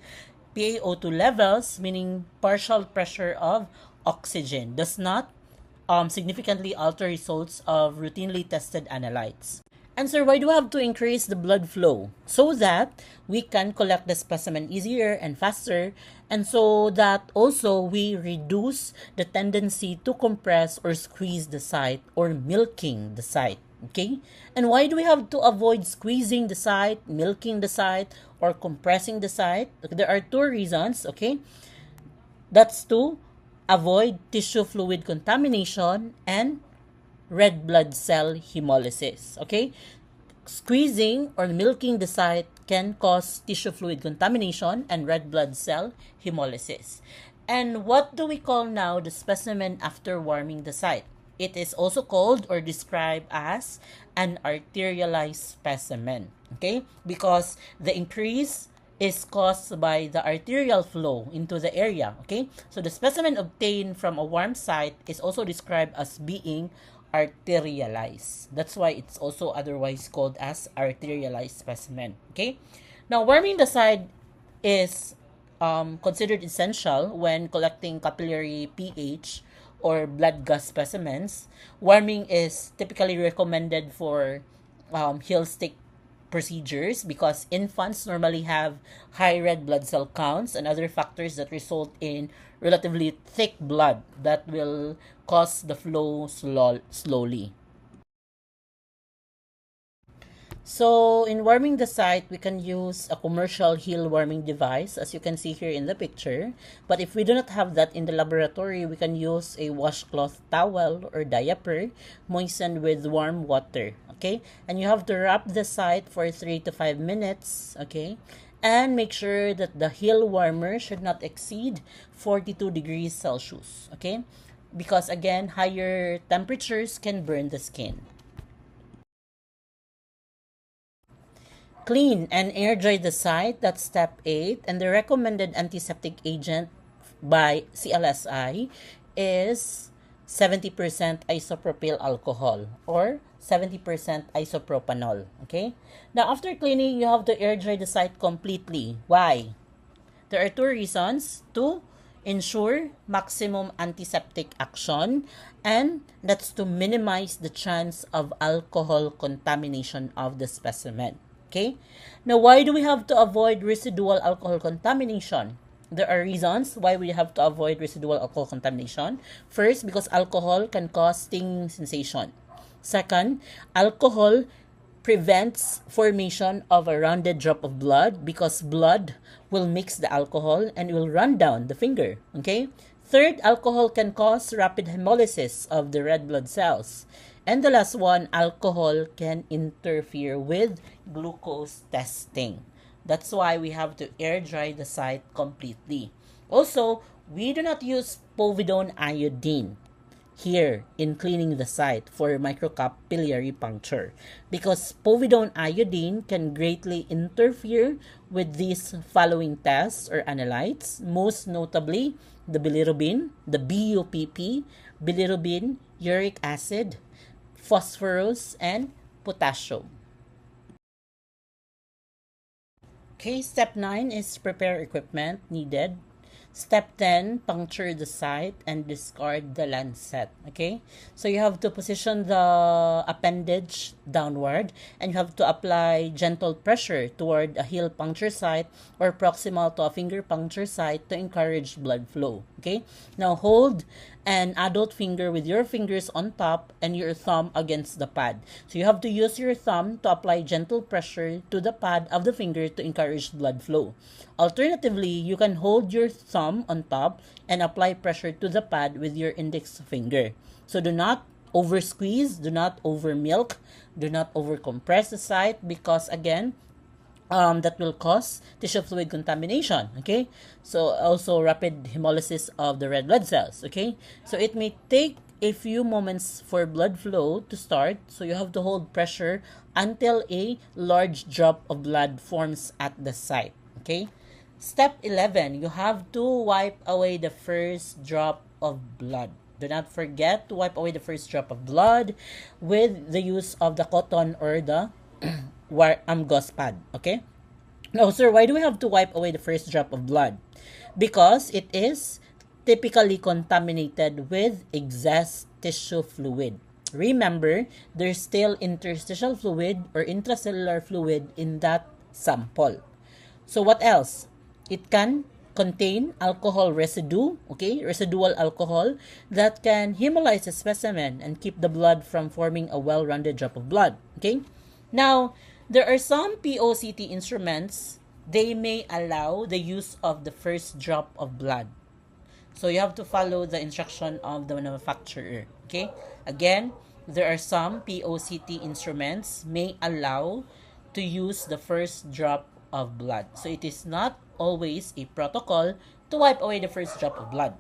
PaO2 levels, meaning partial pressure of oxygen, does not significantly alter results of routinely tested analytes. And sir, why do we have to increase the blood flow? So that we can collect the specimen easier and faster, and so that also we reduce the tendency to compress or squeeze the site or milking the site. Okay? And why do we have to avoid squeezing the site, milking the site, or compressing the site? There are two reasons, okay? That's to avoid tissue fluid contamination and red blood cell hemolysis. Okay? Squeezing or milking the site can cause tissue fluid contamination and red blood cell hemolysis. And what do we call now the specimen after warming the site? It is also called or described as an arterialized specimen. Okay? Because the increase is caused by the arterial flow into the area. Okay? So the specimen obtained from a warm site is also described as being arterialized. That's why it's also otherwise called as arterialized specimen. Okay? Now, warming the site is considered essential when collecting capillary pH or blood gas specimens. Warming is typically recommended for heel stick procedures because infants normally have high red blood cell counts and other factors that result in relatively thick blood that will cause the flow slowly. So, in warming the site, we can use a commercial heel warming device, as you can see here in the picture. But if we do not have that in the laboratory, we can use a washcloth towel or diaper moistened with warm water. Okay? And you have to wrap the site for 3 to 5 minutes. Okay? And make sure that the heel warmer should not exceed 42 degrees Celsius. Okay? Because again, higher temperatures can burn the skin. Clean and air dry the site, that's step 8. And the recommended antiseptic agent by CLSI is 70% isopropyl alcohol or 70% isopropanol. Okay? Now, after cleaning, you have to air dry the site completely. Why? There are two reasons. To ensure maximum antiseptic action, and that's to minimize the chance of alcohol contamination of the specimen. Okay? Now, why do we have to avoid residual alcohol contamination? There are reasons why we have to avoid residual alcohol contamination. First, because alcohol can cause stinging sensation. Second, alcohol prevents formation of a rounded drop of blood because blood will mix the alcohol and it will run down the finger. Okay? Third, alcohol can cause rapid hemolysis of the red blood cells. And the last one, alcohol can interfere with glucose testing. That's why we have to air dry the site completely. Also, we do not use povidone iodine here in cleaning the site for microcapillary puncture because povidone iodine can greatly interfere with these following tests or analytes, most notably the bilirubin, the BUPP, bilirubin, uric acid, phosphorus, and potassium. Okay, step 9 is prepare equipment needed. Step 10, puncture the site and discard the lancet. Okay, so you have to position the appendage downward and you have to apply gentle pressure toward a heel puncture site or proximal to a finger puncture site to encourage blood flow. Okay, now hold an adult finger with your fingers on top and your thumb against the pad. So you have to use your thumb to apply gentle pressure to the pad of the finger to encourage blood flow. Alternatively, you can hold your thumb on top and apply pressure to the pad with your index finger. So do not over squeeze, do not over milk, do not over compress the site because again, that will cause tissue fluid contamination. Okay, so also rapid hemolysis of the red blood cells. Okay, so it may take a few moments for blood flow to start, so you have to hold pressure until a large drop of blood forms at the site. Okay, step 11, you have to wipe away the first drop of blood. Do not forget to wipe away the first drop of blood with the use of the cotton or the gauze pad. Okay, now sir, why do we have to wipe away the first drop of blood? Because it is typically contaminated with excess tissue fluid. Remember, there's still interstitial fluid or intracellular fluid in that sample. So what else? It can contain alcohol residue, okay, residual alcohol that can hemolyze the specimen and keep the blood from forming a well-rounded drop of blood, okay? Now, there are some POCT instruments, they may allow the use of the first drop of blood. So you have to follow the instruction of the manufacturer, okay? Again, there are some POCT instruments may allow to use the first drop of blood. So it is not always a protocol to wipe away the first drop of blood.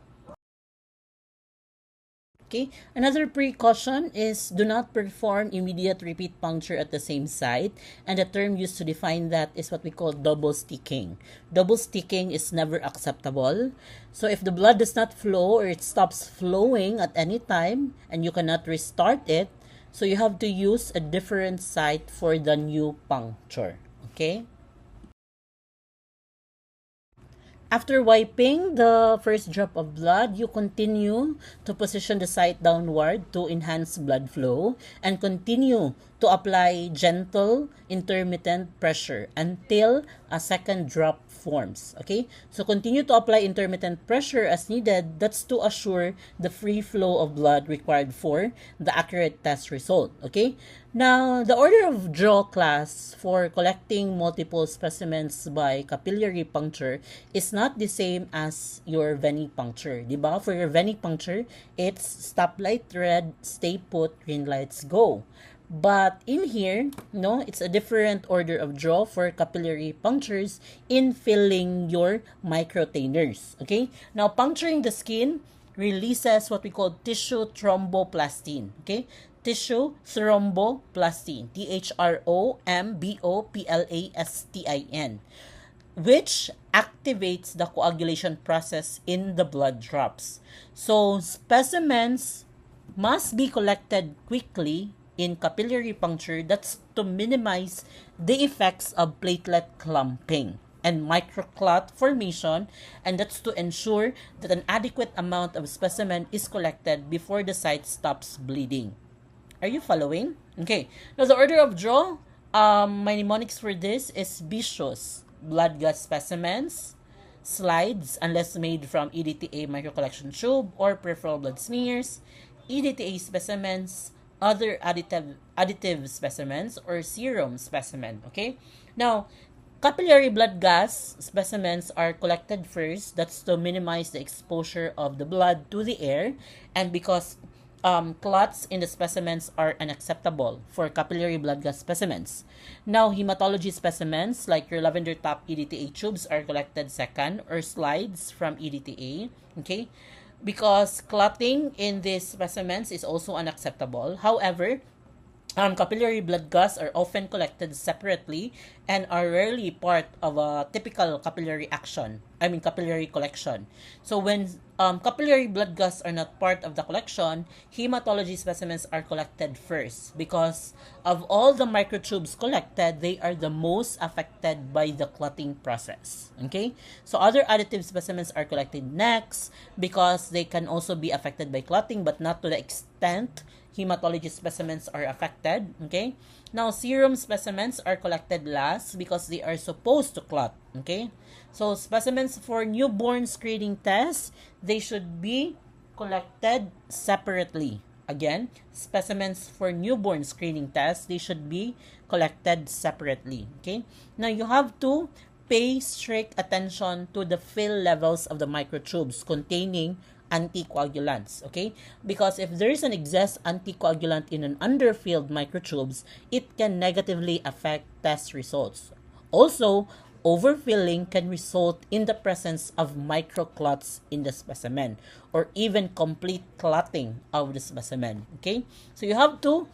Okay, another precaution is do not perform immediate repeat puncture at the same site, and the term used to define that is what we call double sticking. Double sticking is never acceptable. So if the blood does not flow or it stops flowing at any time and you cannot restart it, so you have to use a different site for the new puncture. Okay? After wiping the first drop of blood, you continue to position the site downward to enhance blood flow and continue to apply gentle intermittent pressure until a second drop forms. Okay? So continue to apply intermittent pressure as needed. That's to assure the free flow of blood required for the accurate test result. Okay? Now, the order of draw class for collecting multiple specimens by capillary puncture is not the same as your venipuncture. Diba? For your venipuncture, it's stoplight red, stay put, green lights, go. But in here, no, it's a different order of draw for capillary punctures in filling your microtainers. Okay? Now, puncturing the skin releases what we call tissue thromboplastin. Okay? Tissue thromboplastin, thromboplastin, which activates the coagulation process in the blood drops. So, specimens must be collected quickly in capillary puncture. That's to minimize the effects of platelet clumping and microclot formation, and that's to ensure that an adequate amount of specimen is collected before the site stops bleeding. Are you following? Okay. Now, the order of draw My mnemonics for this is BISHOS, blood gas specimens, slides, unless made from EDTA microcollection tube or peripheral blood smears, EDTA specimens, other additive specimens, or serum specimen. Okay? Now, capillary blood gas specimens are collected first. That's to minimize the exposure of the blood to the air, and because clots in the specimens are unacceptable for capillary blood gas specimens. Now, hematology specimens like your lavender top EDTA tubes are collected second, or slides from EDTA. Okay, because clotting in these specimens is also unacceptable. However, capillary blood gas are often collected separately and are rarely part of a typical capillary collection. So when capillary blood gas are not part of the collection, hematology specimens are collected first because of all the microtubes collected, they are the most affected by the clotting process. Okay? So other additive specimens are collected next because they can also be affected by clotting but not to the extent hematology specimens are affected. Okay, now serum specimens are collected last because they are supposed to clot. Okay, so specimens for newborn screening tests, they should be collected separately. Again, specimens for newborn screening tests, they should be collected separately. Okay, now you have to pay strict attention to the fill levels of the microtubes containing anticoagulants, okay? Because if there is an excess anticoagulant in an underfilled microtubes, it can negatively affect test results. Also, overfilling can result in the presence of microclots in the specimen or even complete clotting of the specimen, okay? So you have to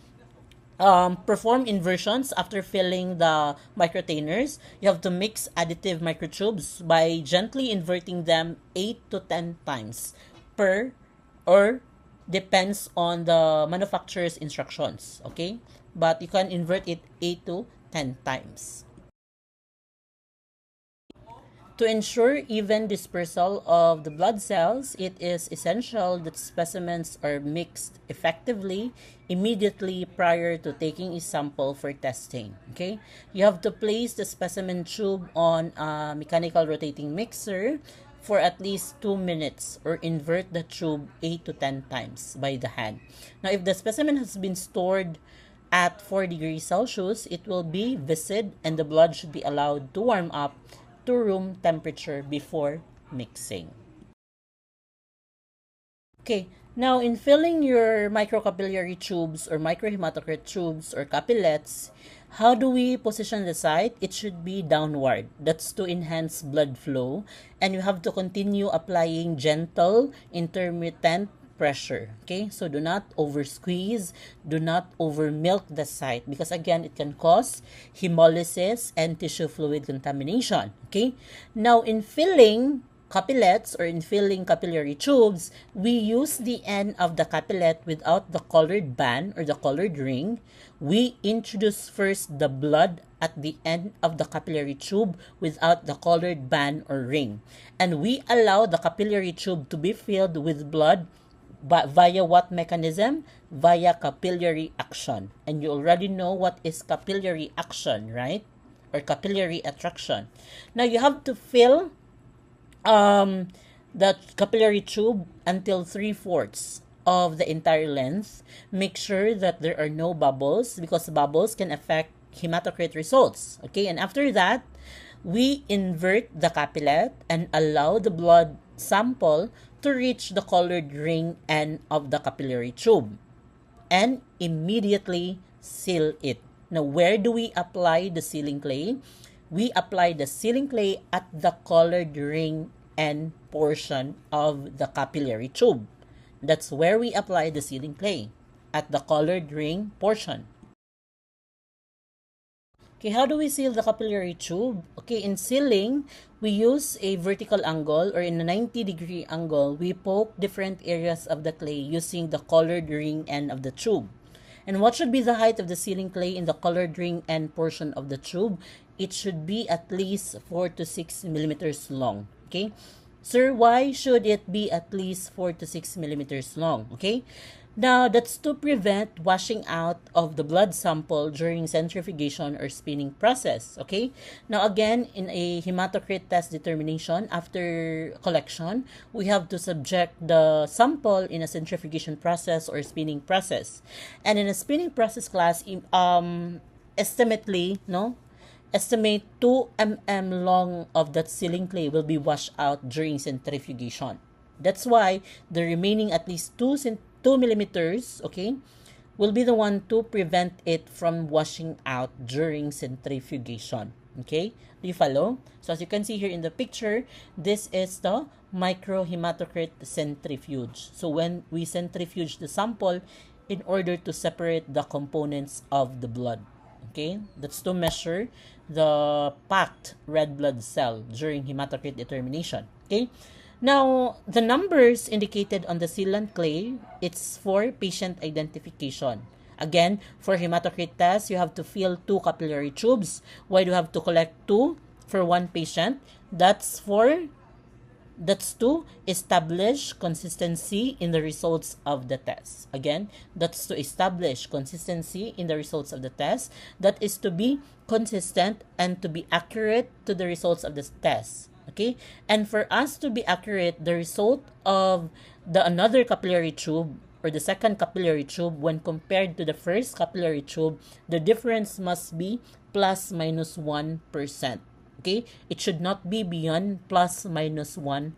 perform inversions after filling the microtainers. You have to mix additive microtubes by gently inverting them 8 to 10 times per, or depends on the manufacturer's instructions, okay? But you can invert it 8 to 10 times. To ensure even dispersal of the blood cells, it is essential that specimens are mixed effectively immediately prior to taking a sample for testing. Okay? You have to place the specimen tube on a mechanical rotating mixer for at least 2 minutes or invert the tube 8 to 10 times by the hand. Now, if the specimen has been stored at 4 degrees Celsius, it will be viscid and the blood should be allowed to warm up to room temperature before mixing. Okay, now in filling your microcapillary tubes or microhematocrit tubes or capillets, how do we position the site? It should be downward. That's to enhance blood flow. And you have to continue applying gentle, intermittent pressure. Okay, so do not over squeeze, do not over milk the site because again it can cause hemolysis and tissue fluid contamination. Okay, now in filling capillets or in filling capillary tubes, we use the end of the capillet without the colored band or the colored ring. We introduce first the blood at the end of the capillary tube without the colored band or ring, and we allow the capillary tube to be filled with blood. But via what mechanism? Via capillary action. And you already know what is capillary action, right? Or capillary attraction. Now, you have to fill the capillary tube until 3/4 of the entire length. Make sure that there are no bubbles because bubbles can affect hematocrit results. Okay, and after that, we invert the capillet and allow the blood sample to reach the colored ring end of the capillary tube and immediately seal it. Now, where do we apply the sealing clay? We apply the sealing clay at the colored ring end portion of the capillary tube. That's where we apply the sealing clay, at the colored ring portion. Okay, how do we seal the capillary tube? Okay, in sealing, we use a vertical angle or in a 90-degree angle. We poke different areas of the clay using the colored ring end of the tube. And what should be the height of the sealing clay in the colored ring end portion of the tube? It should be at least 4 to 6 millimeters long. Okay, sir, why should it be at least 4 to 6 millimeters long? Okay, Now, that's to prevent washing out of the blood sample during centrifugation or spinning process. Okay? Now, again, in a hematocrit test determination, after collection, we have to subject the sample in a centrifugation process or spinning process. And in a spinning process class, estimately, no? Estimate 2 mm long of that sealing clay will be washed out during centrifugation. That's why the remaining at least 2 millimeters, okay, will be the one to prevent it from washing out during centrifugation. Okay, do you follow? So as you can see here in the picture, this is the microhematocrit centrifuge. So when we centrifuge the sample in order to separate the components of the blood. Okay, that's to measure the packed red blood cell during hematocrit determination. Okay, now the numbers indicated on the sealant clay, it's for patient identification. Again, for hematocrit test, you have to fill 2 capillary tubes. Why do you have to collect 2 for one patient? That's to establish consistency in the results of the test. Again, that's to establish consistency in the results of the test. That is to be consistent and to be accurate to the results of the test. Okay? And for us to be accurate, the result of the another capillary tube or the second capillary tube when compared to the first capillary tube, the difference must be plus minus 1%. Okay, it should not be beyond plus minus 1%.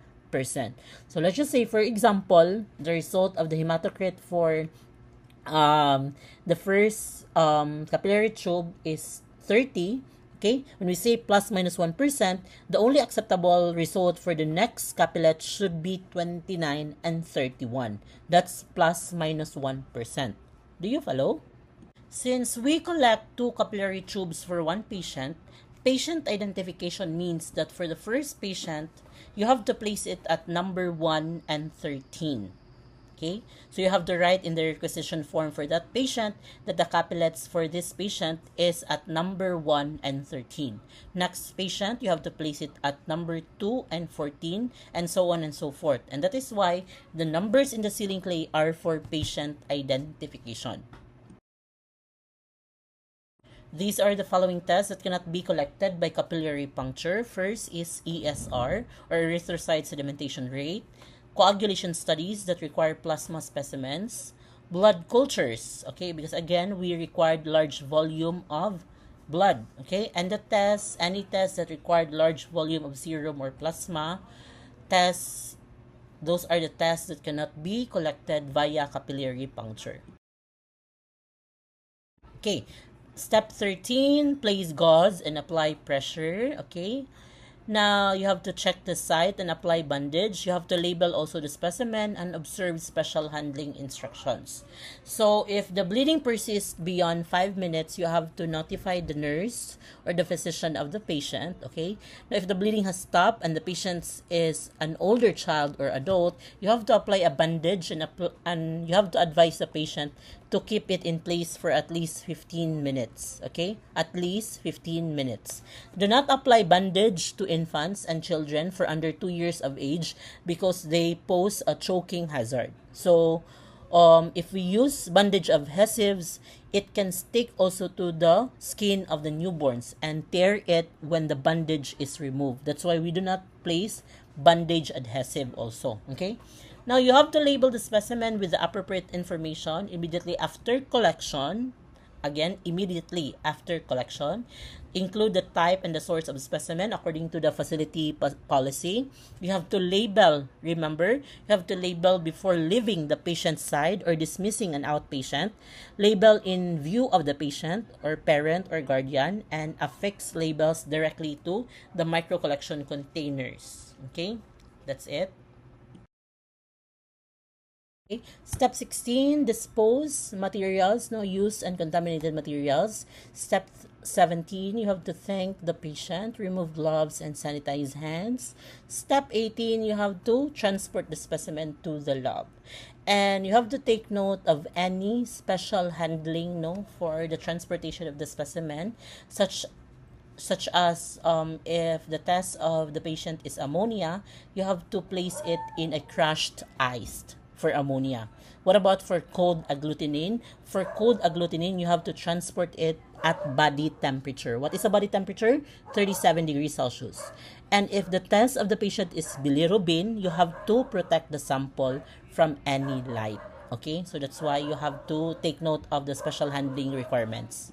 So let's just say, for example, the result of the hematocrit for the first capillary tube is 30. Okay, when we say plus minus 1%, the only acceptable result for the next capillate should be 29 and 31. That's plus minus 1%. Do you follow? Since we collect 2 capillary tubes for one patient, patient identification means that for the first patient, you have to place it at number 1 and 13. Okay? So you have to write in the requisition form for that patient that the capillates for this patient is at number 1 and 13. Next patient, you have to place it at number 2 and 14, and so on and so forth. And that is why the numbers in the sealing clay are for patient identification. These are the following tests that cannot be collected by capillary puncture. First is ESR, or erythrocyte sedimentation rate, coagulation studies that require plasma specimens, blood cultures, okay, because again, we required large volume of blood, okay, and the tests, any tests that required large volume of serum or plasma, tests, those are the tests that cannot be collected via capillary puncture. Okay, step 13, place gauze and apply pressure. Okay. Now, you have to check the site and apply bandage. You have to label also the specimen and observe special handling instructions. So, if the bleeding persists beyond 5 minutes, you have to notify the nurse or the physician of the patient. Okay. Now, if the bleeding has stopped and the patient is an older child or adult, you have to apply a bandage and you have to advise the patient to keep it in place for at least 15 minutes. Okay? At least 15 minutes. Do not apply bandage to infants and children for under 2 years of age because they pose a choking hazard. So, if we use bandage adhesives, it can stick also to the skin of the newborns and tear it when the bandage is removed. That's why we do not place bandage adhesive also. Okay? Now, you have to label the specimen with the appropriate information immediately after collection. Again, immediately after collection. Include the type and the source of the specimen according to the facility policy. You have to label, remember, you have to label before leaving the patient's side or dismissing an outpatient. Label in view of the patient or parent or guardian, and affix labels directly to the micro collection containers. Okay, that's it. Okay. Step 16, dispose materials, no use uncontaminated materials. Step 17, you have to thank the patient, remove gloves and sanitize hands. Step 18, you have to transport the specimen to the lab. And you have to take note of any special handling, no, for the transportation of the specimen, such as if the test of the patient is ammonia, you have to place it in a crushed ice for ammonia. What about for cold agglutinin? For cold agglutinin, you have to transport it at body temperature. What is a body temperature? 37 degrees Celsius. And if the test of the patient is bilirubin, you have to protect the sample from any light. Okay, so that's why you have to take note of the special handling requirements.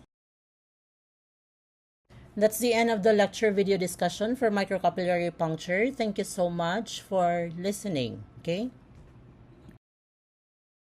That's the end of the lecture video discussion for microcapillary puncture. Thank you so much for listening. Okay.